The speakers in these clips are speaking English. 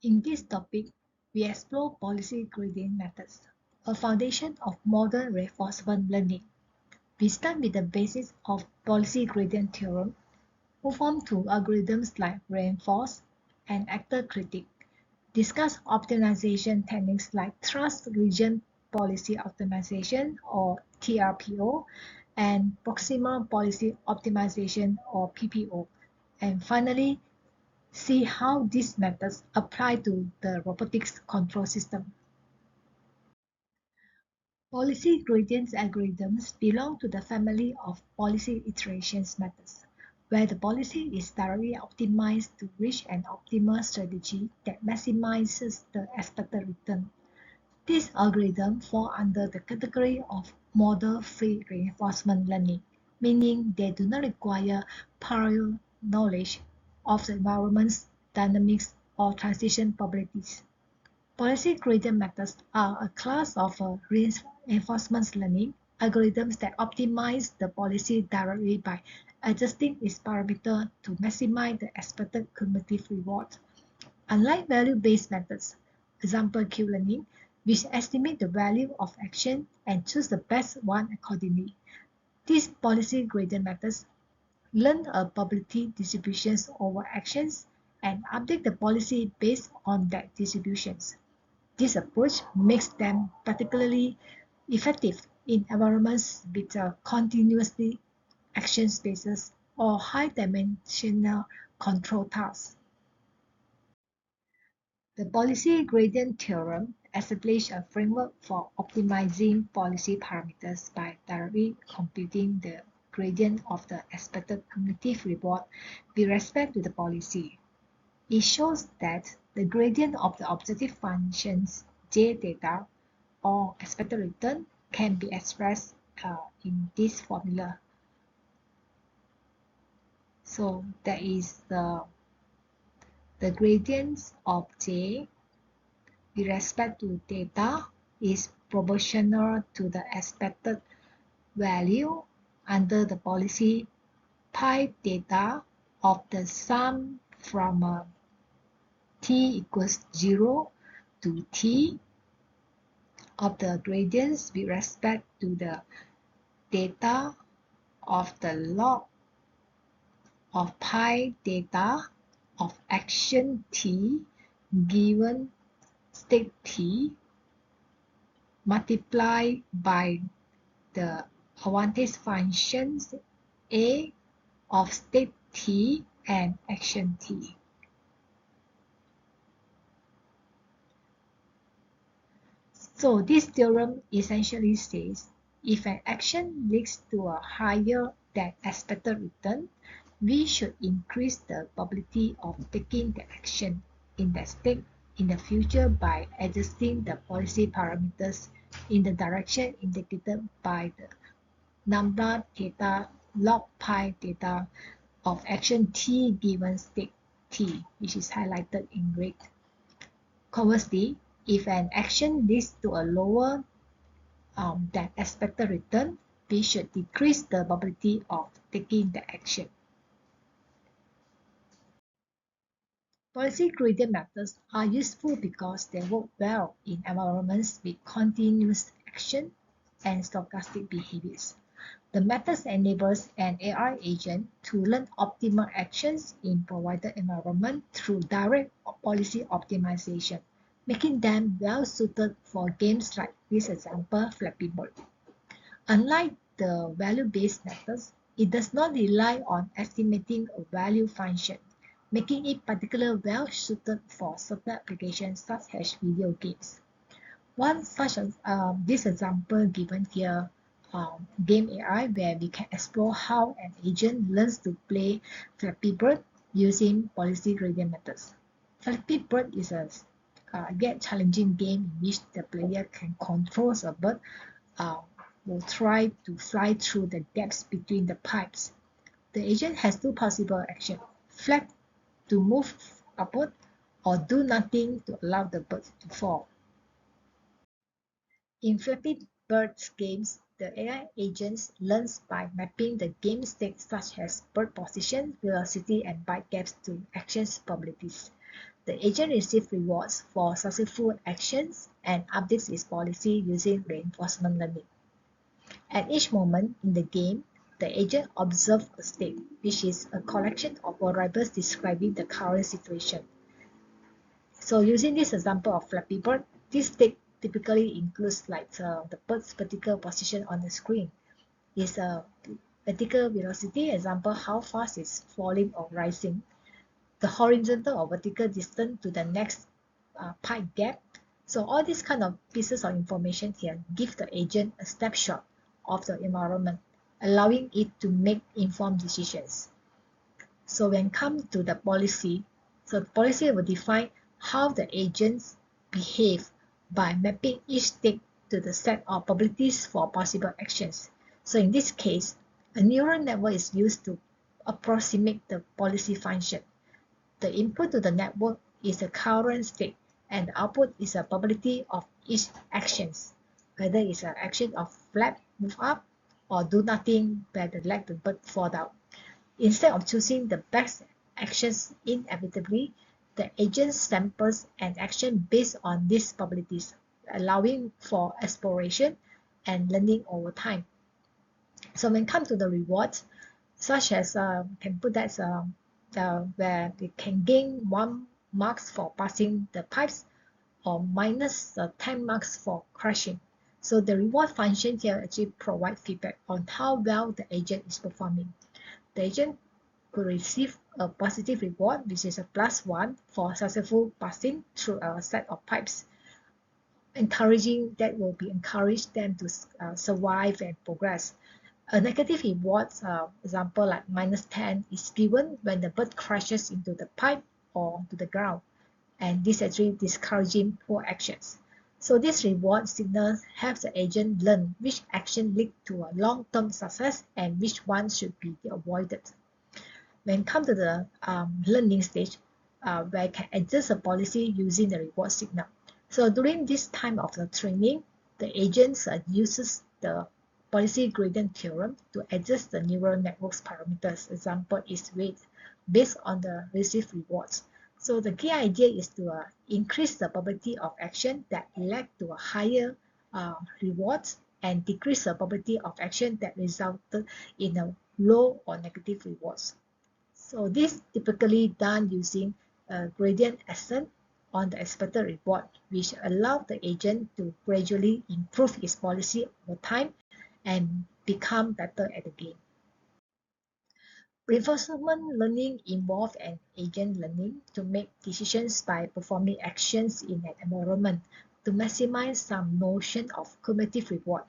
In this topic, we explore policy gradient methods, a foundation of modern reinforcement learning. We start with the basis of policy gradient theorem, move on to algorithms like reinforce and actor critic, discuss optimization techniques like trust region policy optimization or TRPO, and proximal policy optimization or PPO, and finally see how these methods apply to the robotics control system. Policy gradients algorithms belong to the family of policy iterations methods, where the policy is directly optimized to reach an optimal strategy that maximizes the expected return. These algorithms fall under the category of model-free reinforcement learning, meaning they do not require prior knowledge of the environment's dynamics or transition probabilities. Policy gradient methods are a class of reinforcement learning algorithms that optimize the policy directly by adjusting its parameter to maximize the expected cumulative reward. Unlike value-based methods, example Q-learning, which estimate the value of action and choose the best one accordingly, these policy gradient methods learn a probability distributions over actions and update the policy based on that distributions. This approach makes them particularly effective in environments with continuously action spaces or high-dimensional control tasks. The policy gradient theorem establishes a framework for optimizing policy parameters by directly computing the gradient of the expected cumulative reward with respect to the policy. It shows that the gradient of the objective functions j theta or expected return can be expressed in this formula. So that is the gradients of j with respect to theta is proportional to the expected value under the policy pi theta of the sum from t equals 0 to t of the gradients with respect to the theta of the log of pi theta of action t given state t multiplied by the advantage functions a of state t and action t. So this theorem essentially says if an action leads to a higher than expected return, we should increase the probability of taking the action in that state in the future by adjusting the policy parameters in the direction indicated by the lambda theta log pi theta of action t given state t, which is highlighted in red. Conversely, if an action leads to a lower than expected return, we should decrease the probability of taking the action. Policy gradient methods are useful because they work well in environments with continuous action and stochastic behaviors. The methods enables an AI agent to learn optimal actions in provided environment through direct policy optimization, making them well suited for games like this example, Flappy Bird. Unlike the value-based methods, it does not rely on estimating a value function, making it particularly well suited for certain applications such as video games. One such as this example given here, Game AI, where we can explore how an agent learns to play Flappy Bird using policy gradient methods. Flappy Bird is a yet challenging game in which the player can control a bird uh, will try to fly through the gaps between the pipes. The agent has two possible actions: flap to move upward or do nothing to allow the bird to fall. In Flappy Bird's games, the AI agent learns by mapping the game states such as bird position, velocity, and bite gaps to actions probabilities. the agent receives rewards for successful actions and updates its policy using reinforcement learning. At each moment in the game, the agent observes a state, which is a collection of variables describing the current situation. So using this example of Flappy Bird, this state typically includes like the bird's vertical position on the screen. Is a vertical velocity, example how fast it's falling or rising. The horizontal or vertical distance to the next pipe gap. So all these kind of pieces of information here give the agent a snapshot of the environment, allowing it to make informed decisions. So when come to the policy, so the policy will define how the agents behave by mapping each state to the set of probabilities for possible actions. So in this case, a neural network is used to approximate the policy function. The input to the network is the current state, and the output is a probability of each actions, whether it's an action of flap, move up, or do nothing where the let the bird fall down. Instead of choosing the best actions inevitably, the agent samples an action based on these probabilities, allowing for exploration and learning over time. So when it comes to the rewards, such as can put that where they can gain 1 marks for passing the pipes or minus 10 marks for crashing. So the reward function here actually provides feedback on how well the agent is performing. The agent could receive a positive reward, which is a +1 for successful passing through a set of pipes. Encouraging that will be encourage them to survive and progress. A negative reward, example like -10, is given when the bird crashes into the pipe or to the ground, and this actually discouraging poor actions. So this reward signal helps the agent learn which action lead to a long-term success and which one should be avoided. When come to the learning stage, where I can adjust a policy using the reward signal. So during this time of the training, the agents uses the policy gradient theorem to adjust the neural network's parameters. Example is weight based on the received rewards. So the key idea is to increase the probability of action that led to a higher rewards and decrease the probability of action that resulted in a low or negative rewards. So this typically done using a gradient ascent on the expected reward, which allow the agent to gradually improve its policy over time and become better at the game. Reinforcement learning involves an agent learning to make decisions by performing actions in an environment to maximize some notion of cumulative reward.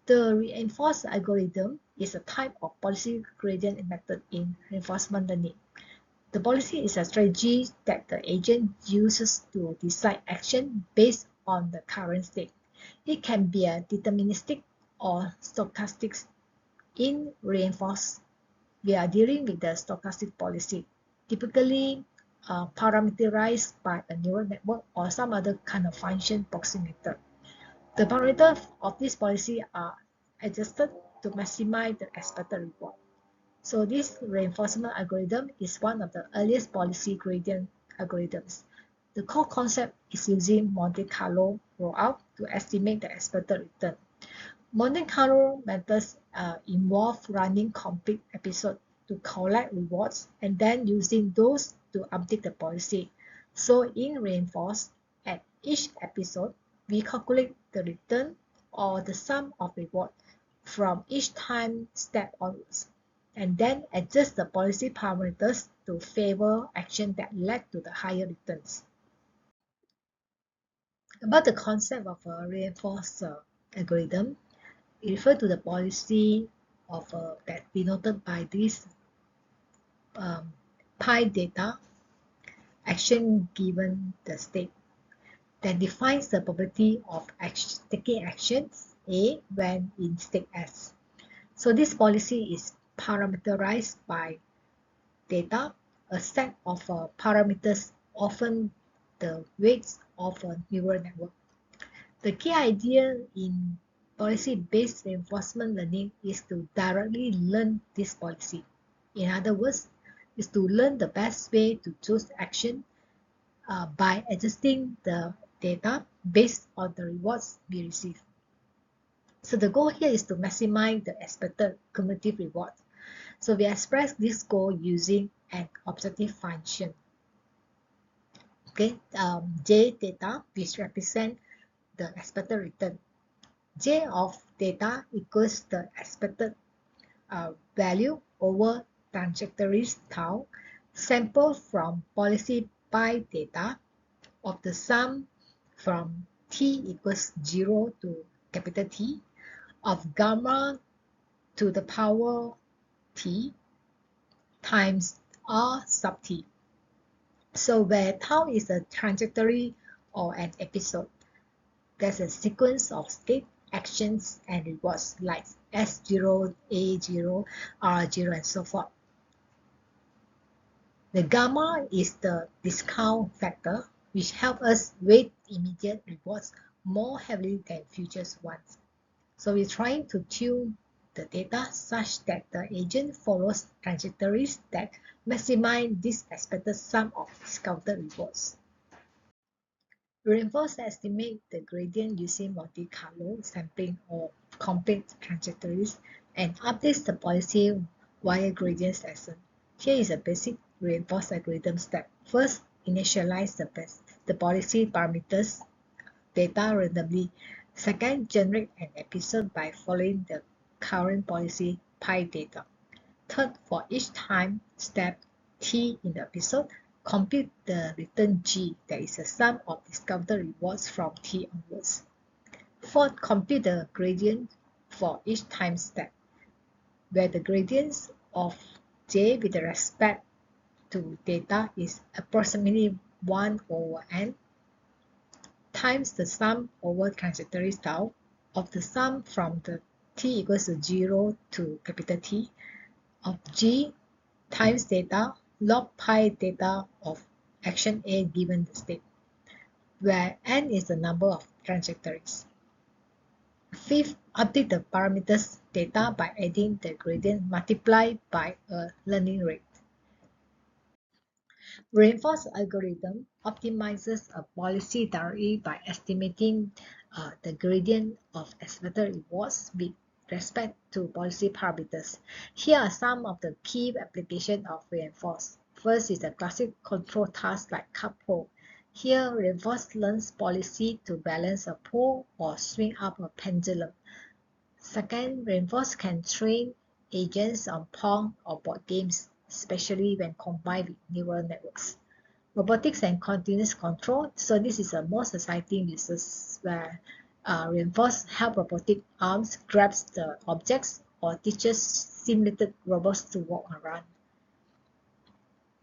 The reinforced algorithm is a type of policy gradient method in reinforcement learning. The policy is a strategy that the agent uses to decide action based on the current state. It can be a deterministic or stochastic. In reinforced, we are dealing with the stochastic policy, typically parameterized by a neural network or some other kind of function approximator. The parameters of this policy are adjusted to maximize the expected reward. So this reinforcement algorithm is one of the earliest policy gradient algorithms. The core concept is using Monte Carlo rollout to estimate the expected return. Monte Carlo methods involve running complete episodes to collect rewards and then using those to update the policy. So in reinforced, at each episode, we calculate the return or the sum of reward from each time step onwards, and then adjust the policy parameters to favor action that led to the higher returns. About the concept of a reinforced algorithm, it refers to the policy of that denoted by this pi data action given the state that defines the probability of taking actions A when in state S. So this policy is parameterized by data, a set of parameters, often the weights of a neural network. The key idea in policy-based reinforcement learning is to directly learn this policy. In other words, is to learn the best way to choose action by adjusting the data based on the rewards we receive. So the goal here is to maximize the expected cumulative reward. So we express this goal using an objective function. Okay, J data, which represent the expected return. J of data equals the expected value over trajectories tau, sample from policy pi data of the sum from t equals 0 to capital T of gamma to the power t times r sub t. So where tau is a trajectory or an episode, there's a sequence of state, actions, and rewards like S0, A0, R0, and so forth. The gamma is the discount factor, which helps us weight immediate rewards more heavily than futures ones. So we're trying to tune the data such that the agent follows trajectories that maximize this expected sum of discounted rewards. Reinforce estimate the gradient using Monte Carlo sampling or complete trajectories and updates the policy via gradient lesson. Here is a basic reinforced algorithm step. First, initialize the policy parameters data randomly. Second, generate an episode by following the current policy pi data. Third, for each time step t in the episode, compute the return g, that is the sum of discounted rewards from t onwards. Fourth, compute the gradient for each time step, where the gradients of j with respect to data is approximately 1 over n times the sum over trajectory tau of the sum from the t equals to 0 to capital T of g times data log pi data of action A given the state, where n is the number of trajectories. Fifth, update the parameters data by adding the gradient multiplied by a learning rate. Reinforced algorithm optimizes a policy directly by estimating the gradient of expected rewards with respect to policy parameters. Here are some of the key applications of reinforced. First is the classic control task like cup pull. Here, reinforced learns policy to balance a pole or swing up a pendulum. Second, reinforced can train agents on Pong or board games, especially when combined with neural networks. Robotics and continuous control. So this is a most exciting uses where reinforced help robotic arms grabs the objects or teaches simulated robots to walk around.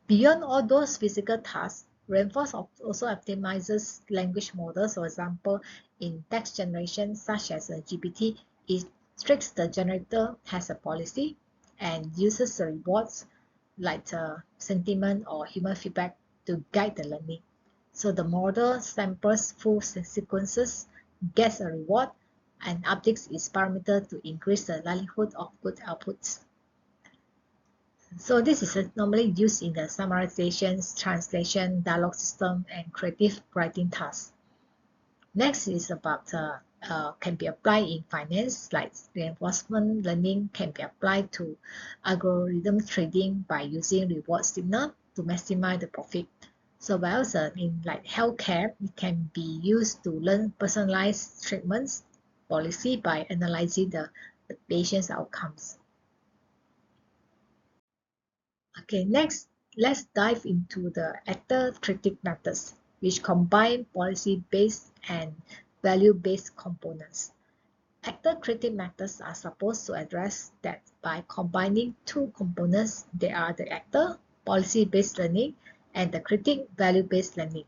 Beyond all those physical tasks, reinforced also optimizes language models. For example, in text generation such as a GPT, it tricks the generator has a policy and uses the rewards like sentiment or human feedback to guide the learning. So the model samples full sequences, gets a reward, and updates its parameter to increase the likelihood of good outputs. So this is normally used in the summarizations, translation, dialogue system, and creative writing tasks. Next is about can be applied in finance, like reinforcement learning can be applied to algorithm trading by using reward signal to maximize the profit. So whilst in like healthcare, it can be used to learn personalized treatments policy by analyzing the patient's outcomes. Okay, next, let's dive into the actor-critic methods, which combine policy-based and value-based components. Actor-critic methods are supposed to address that by combining two components, they are the actor, policy-based learning, and the critic, value-based learning.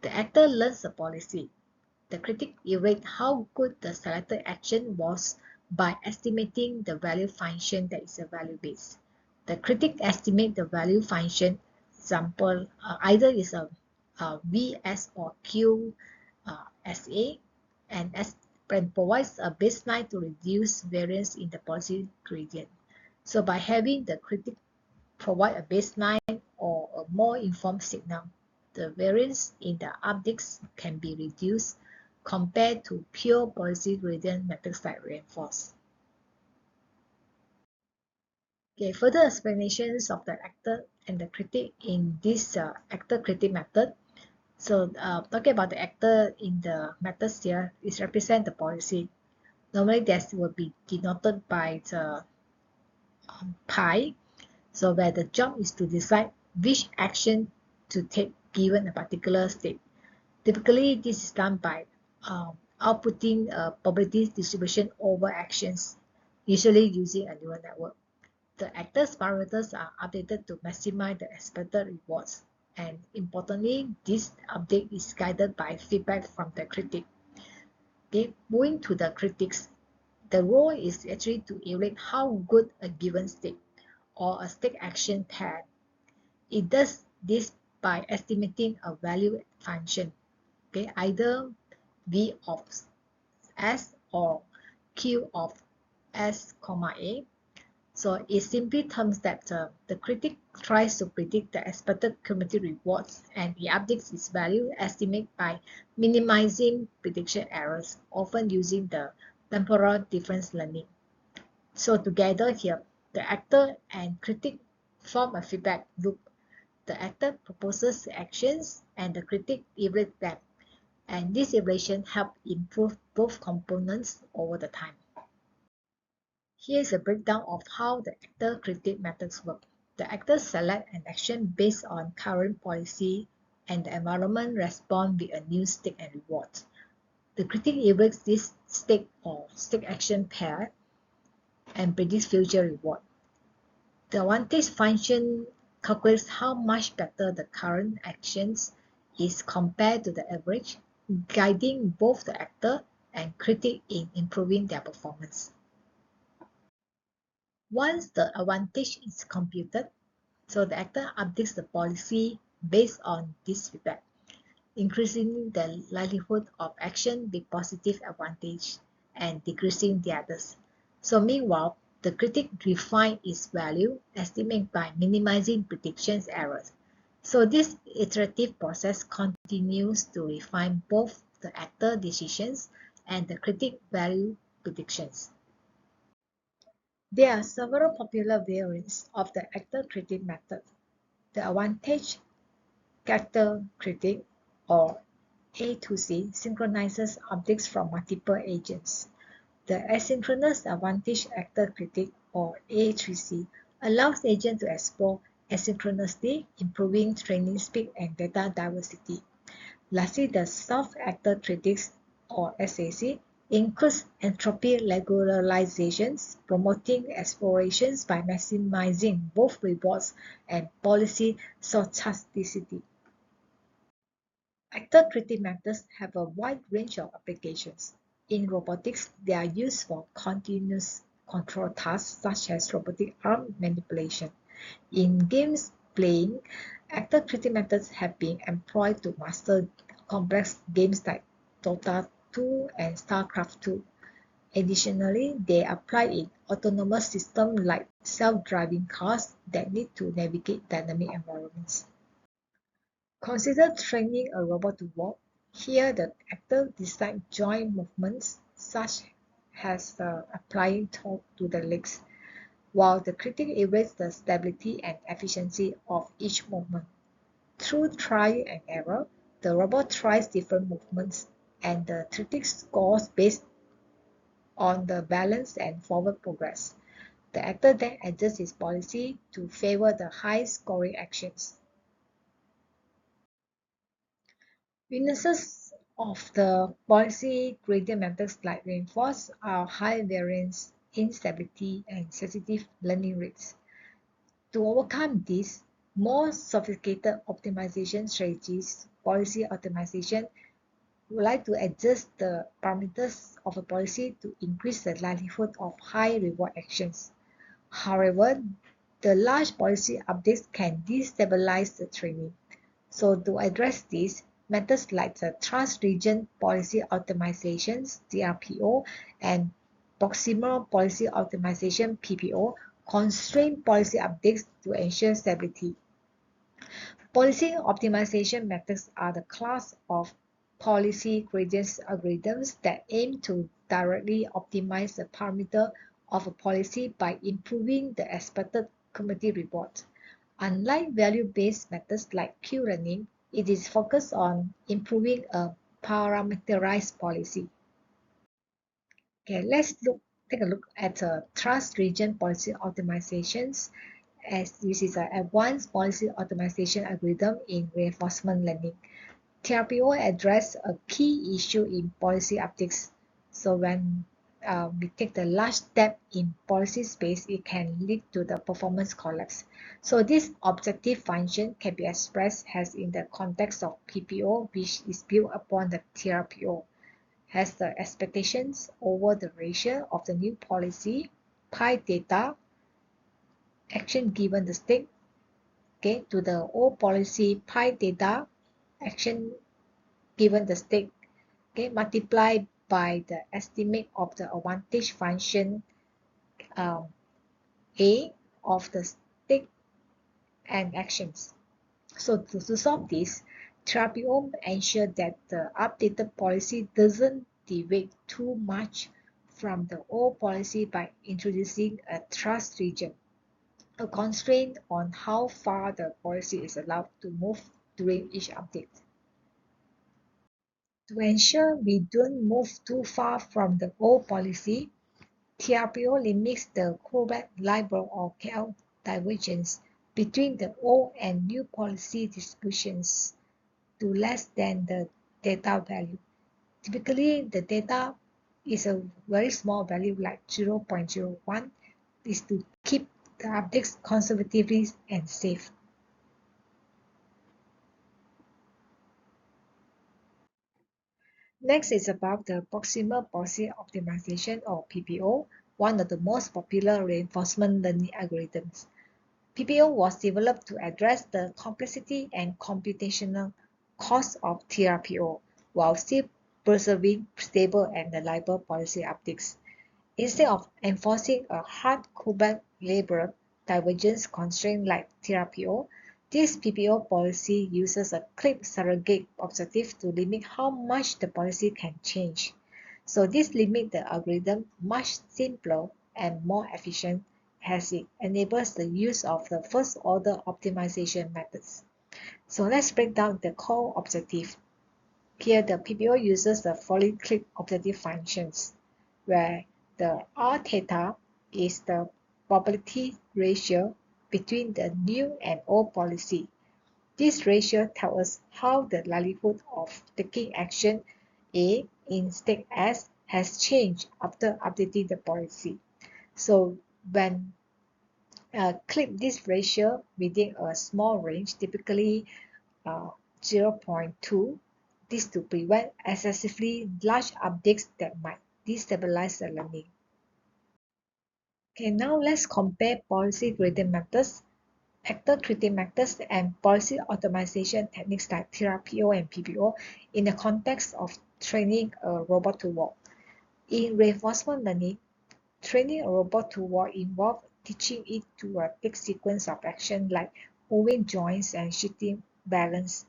The actor learns the policy. The critic evaluates how good the selected action was by estimating the value function that is a value-based. The critic estimates the value function, example, either is a VS or QSA, and provides a baseline to reduce variance in the policy gradient. So by having the critic provide a baseline or a more informed signal, the variance in the updates can be reduced compared to pure policy gradient methods like reinforce. Okay, further explanations of the actor and the critic in this actor-critic method. So talking about the actor in the methods here is represent the policy. Normally that will be denoted by the pi. So where the job is to decide which action to take given a particular state. Typically, this is done by outputting a probability distribution over actions, usually using a neural network. The actor's parameters are updated to maximize the expected rewards. And importantly, this update is guided by feedback from the critic. Okay, moving to the critics, the role is actually to evaluate how good a given state or a state action pair. It does this by estimating a value function, okay, either v of s or q of s comma a. So it simply terms that the critic tries to predict the expected cumulative rewards and it updates its value estimate by minimizing prediction errors, often using the temporal difference learning. So together here, the actor and critic form a feedback loop. The actor proposes actions and the critic evaluates them, and this evaluation helps improve both components over the time. Here is a breakdown of how the actor-critic methods work. The actors select an action based on current policy and the environment responds with a new state and reward. The critic evaluates this state or state action pair and predicts future reward. The advantage function calculates how much better the current actions is compared to the average, guiding both the actor and critic in improving their performance. Once the advantage is computed, so the actor updates the policy based on this feedback, increasing the likelihood of action with positive advantage and decreasing the others. So meanwhile, the critic refines its value estimate by minimizing predictions errors. So this iterative process continues to refine both the actor decisions and the critic value predictions. There are several popular variants of the actor-critic method. The advantage character critic or A to C synchronizes updates from multiple agents. The asynchronous advantage actor critic or A3C allows agents to explore asynchronously, improving training speed and data diversity. Lastly, the soft actor critics or SAC includes entropy regularizations, promoting explorations by maximizing both rewards and policy stochasticity. Actor-critic methods have a wide range of applications. In robotics, they are used for continuous control tasks such as robotic arm manipulation. In games playing, actor-critic methods have been employed to master complex games like Dota 2 and StarCraft 2. Additionally, they apply in autonomous systems like self-driving cars that need to navigate dynamic environments. Consider training a robot to walk. Here, the actor decides joint movements such as applying torque to the legs, while the critic evaluates the stability and efficiency of each movement. Through trial and error, the robot tries different movements, and the critic scores based on the balance and forward progress. The actor then adjusts his policy to favor the high-scoring actions. Weaknesses of the policy gradient methods like reinforce are high variance, instability, and sensitive learning rates. To overcome this, more sophisticated optimization strategies, policy optimization, would like to adjust the parameters of a policy to increase the likelihood of high reward actions. However, the large policy updates can destabilize the training. So to address this, methods like the Trans-Region Policy Optimizations (TRPO) and Proximal Policy Optimization constrain policy updates to ensure stability. Policy optimization methods are the class of policy gradient algorithms that aim to directly optimize the parameter of a policy by improving the expected cumulative reward. Unlike value-based methods like Q-learning, it is focused on improving a parameterized policy. Okay, take a look at trust region policy optimizations, as this is an advanced policy optimization algorithm in reinforcement learning. TRPO address a key issue in policy updates. So when we take the large step in policy space, it can lead to the performance collapse. So this objective function can be expressed as in the context of PPO, which is built upon the TRPO, has the expectations over the ratio of the new policy, pi data, action given the state, okay, to the old policy, pi data, action given the state, okay, multiplied by the estimate of the advantage function um, A of the state and actions. So to solve this, TRPO ensure that the updated policy doesn't deviate too much from the old policy by introducing a trust region, a constraint on how far the policy is allowed to move during each update. To ensure we don't move too far from the old policy, TRPO limits the Kullback Liberal or KL divergence between the old and new policy distributions to less than the data value. Typically, the data is a very small value like 0.01 is to keep the updates conservatively and safe. Next is about the Proximal Policy Optimization or PPO, one of the most popular reinforcement learning algorithms. PPO was developed to address the complexity and computational cost of TRPO while still preserving stable and reliable policy updates. Instead of enforcing a hard Kullback-Leibler divergence constraint like TRPO, this PPO policy uses a clip surrogate objective to limit how much the policy can change. So this limits the algorithm much simpler and more efficient as it enables the use of the first-order optimization methods. So let's break down the core objective. Here the PPO uses the following clip objective functions, where the R theta is the probability ratio between the new and old policy. This ratio tells us how the likelihood of taking action A in state S has changed after updating the policy. So when clip this ratio within a small range, typically 0.2, this to prevent excessively large updates that might destabilize the learning. Okay, now let's compare policy gradient methods, factor treating methods, and policy optimization techniques like TRPO and PPO in the context of training a robot to walk. In reinforcement learning, training a robot to walk involves teaching it to take sequence of action like moving joints and shifting balance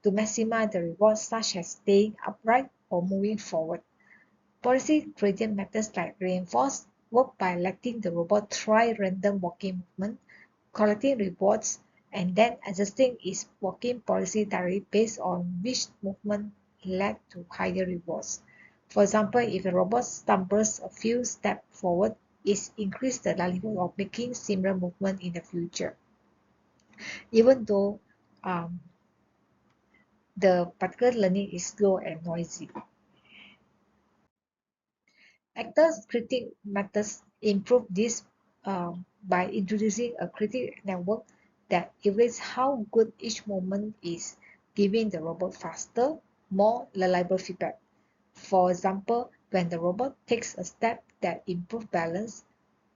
to maximize the rewards such as staying upright or moving forward. Policy gradient methods like reinforce work by letting the robot try random walking movement, collecting rewards, and then adjusting its walking policy directly based on which movement led to higher rewards. For example, if a robot stumbles a few steps forward, it increases the likelihood of making similar movement in the future, even though um, the particular learning is slow and noisy. Actor critic methods improve this by introducing a critic network that evaluates how good each movement is, giving the robot faster, more reliable feedback. For example, when the robot takes a step that improves balance,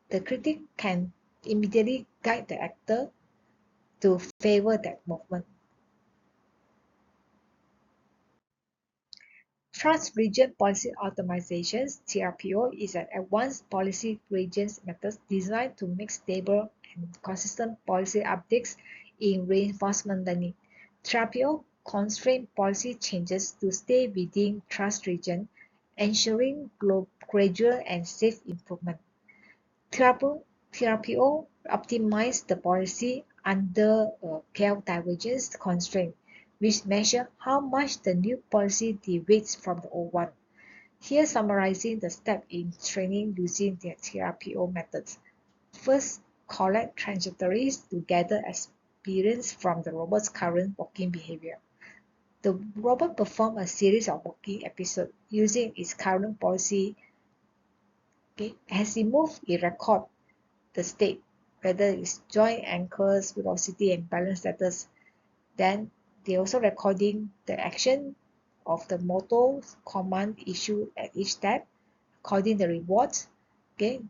the critic can immediately guide the actor to favor that movement. Trust Region Policy Optimizations (TRPO) is an advanced policy gradient method designed to make stable and consistent policy updates in reinforcement learning. TRAPPIO constrain policy changes to stay within trust region, ensuring gradual and safe improvement. TRPO optimize the policy under KL divergence constraint, which measure how much the new policy deviates from the old one. Here summarizing the step in training using the TRPO methods. First, collect trajectories to gather experience from the robot's current walking behavior. The robot performed a series of walking episodes using its current policy. Okay. As it moves, it records the state, whether it's joint ankles, velocity, and balance status. Then they also recording the action of the motor command issued at each step, recording the rewards. Okay,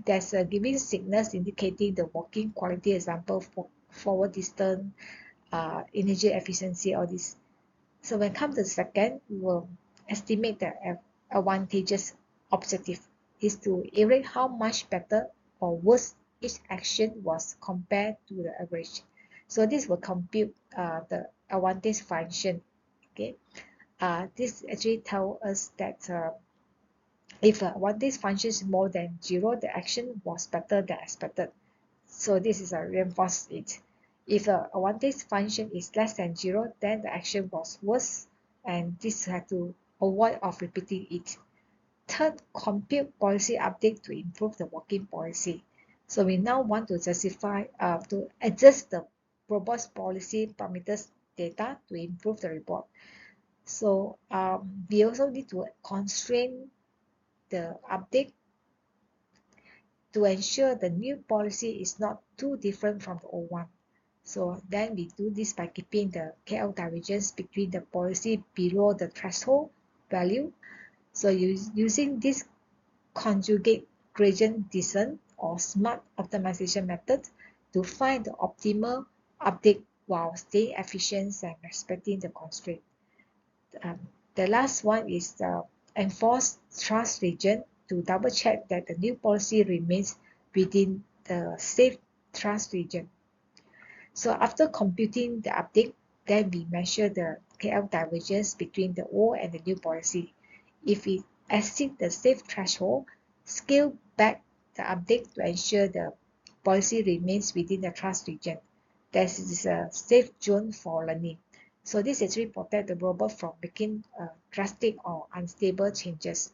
there's a giving signals indicating the walking quality, example for forward distance, energy efficiency, all this. So when it comes to the second, we will estimate the advantageous objective is to evaluate how much better or worse each action was compared to the average. So this will compute the advantage function. Okay, this actually tells us that if advantage function is more than 0, the action was better than expected. So this is a reinforce it. If the advantage function is less than 0, then the action was worse, and this have to avoid of repeating it. Third, compute policy update to improve the working policy. So we now want to to adjust the robot's policy parameters data to improve the report. So we also need to constrain the update to ensure the new policy is not too different from the old one. So then we do this by keeping the KL divergence between the policy below the threshold value. So using this conjugate gradient descent or smart optimization method to find the optimal update while staying efficient and respecting the constraint. The last one is the enforced trust region to double check that the new policy remains within the safe trust region. So after computing the update, then we measure the KL divergence between the old and the new policy. If it exceeds the safe threshold, scale back the update to ensure the policy remains within the trust region. This is a safe zone for learning. So this actually protects the robot from making drastic or unstable changes.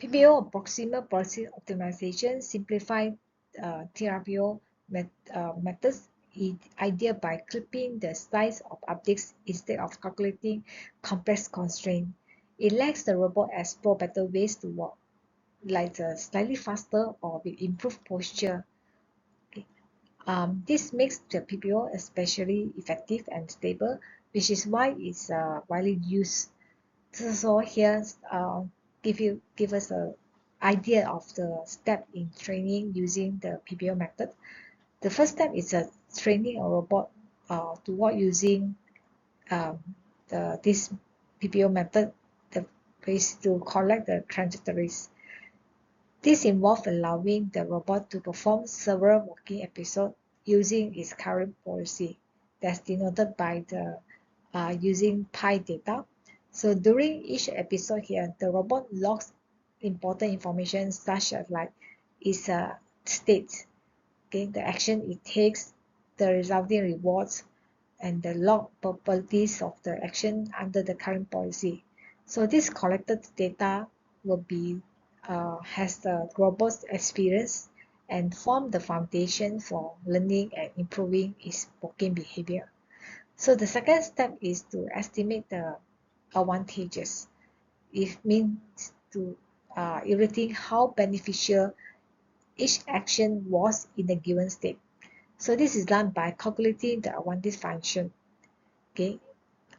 PPO or proximal policy optimization simplify TRPO methods idea by clipping the size of updates instead of calculating complex constraints. It lets the robot explore better ways to work, like slightly faster or with improved posture. Okay. This makes the PPO especially effective and stable, which is why it's widely used. So here give us a idea of the step in training using the PPO method. The first step is training a robot to work using um, this PPO method, the is to collect the trajectories. This involves allowing the robot to perform several walking episodes using its current policy, that's denoted by the using pi data. So during each episode here, the robot logs important information such as like its state, okay, the action it takes, the resulting rewards, and the log probabilities of the action under the current policy. So this collected data will be has the robust experience and form the foundation for learning and improving its working behavior. So the second step is to estimate the advantages. It means to evaluating how beneficial each action was in a given state. So this is done by calculating the advantage function. Okay,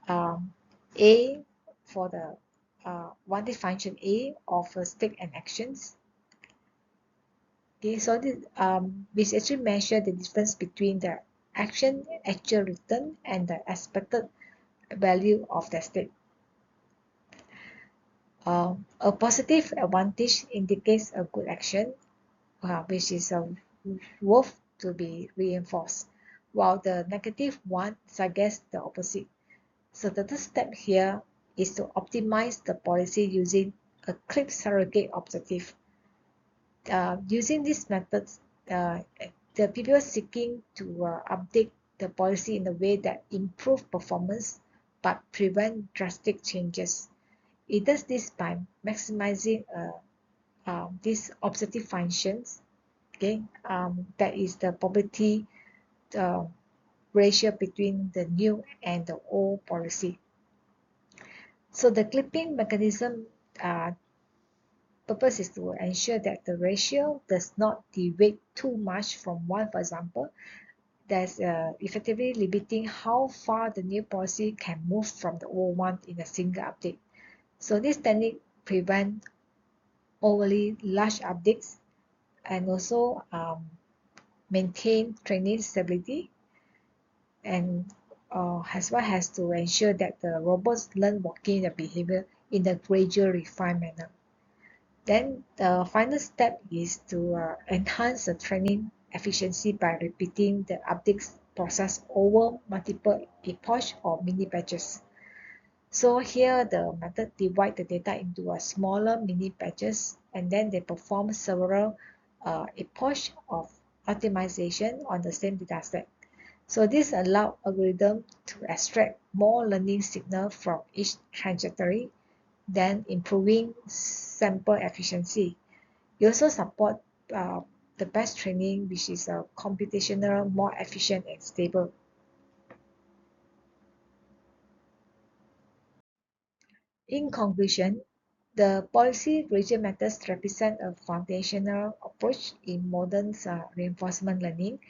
A for the advantage function A of a state and actions. Okay, so this which actually measure the difference between the action actual return and the expected value of the state. A positive advantage indicates a good action, which is worth to be reinforced, while the negative one suggests the opposite. So the third step here is to optimize the policy using a clip surrogate objective. Using these methods, the people seeking to update the policy in a way that improve performance but prevent drastic changes. It does this by maximizing these objective functions. Okay, that is the probability ratio between the new and the old policy. So the clipping mechanism purpose is to ensure that the ratio does not deviate too much from one. For example, that's effectively limiting how far the new policy can move from the old one in a single update. So this technique prevents overly large updates and also maintain training stability, and as well as to ensure that the robots learn walking the behavior in a gradual refined manner. Then the final step is to enhance the training efficiency by repeating the updates process over multiple epochs or mini batches. So here the method divide the data into a smaller mini batches, and then they perform several epochs of optimization on the same dataset. So this allows algorithm to extract more learning signal from each trajectory, then improving sample efficiency. It also support the best training, which is a computational, more efficient and stable. In conclusion, the policy gradient methods represent a foundational approach in modern reinforcement learning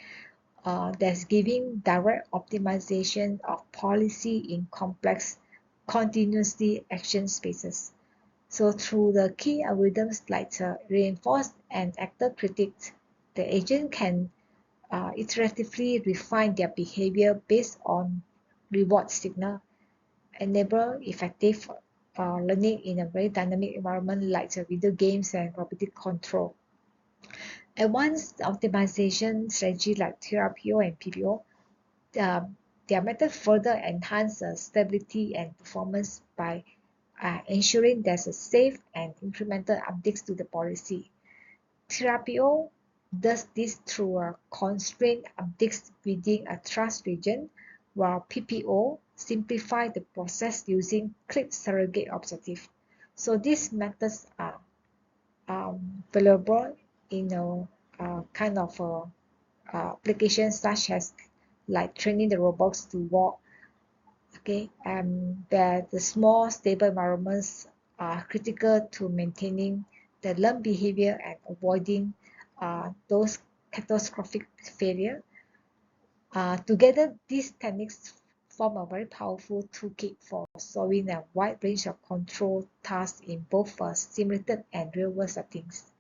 that's giving direct optimization of policy in complex, continuously action spaces. So through the key algorithms like reinforced and actor predict, the agent can iteratively refine their behavior based on reward signal, enable effective learning in a very dynamic environment like video games and robotic control. Advanced optimization strategy like TRPO and PPO, their method further enhance stability and performance by ensuring there's a safe and incremental updates to the policy. TRPO does this through a constrained updates within a trust region, while PPO simplify the process using clip surrogate objective. So these methods are valuable in a kind of applications such as like training the robots to walk. Okay, where the small stable environments are critical to maintaining the learned behavior and avoiding those catastrophic failure. Together, these techniques form a very powerful toolkit for solving a wide range of control tasks in both simulated and real-world settings.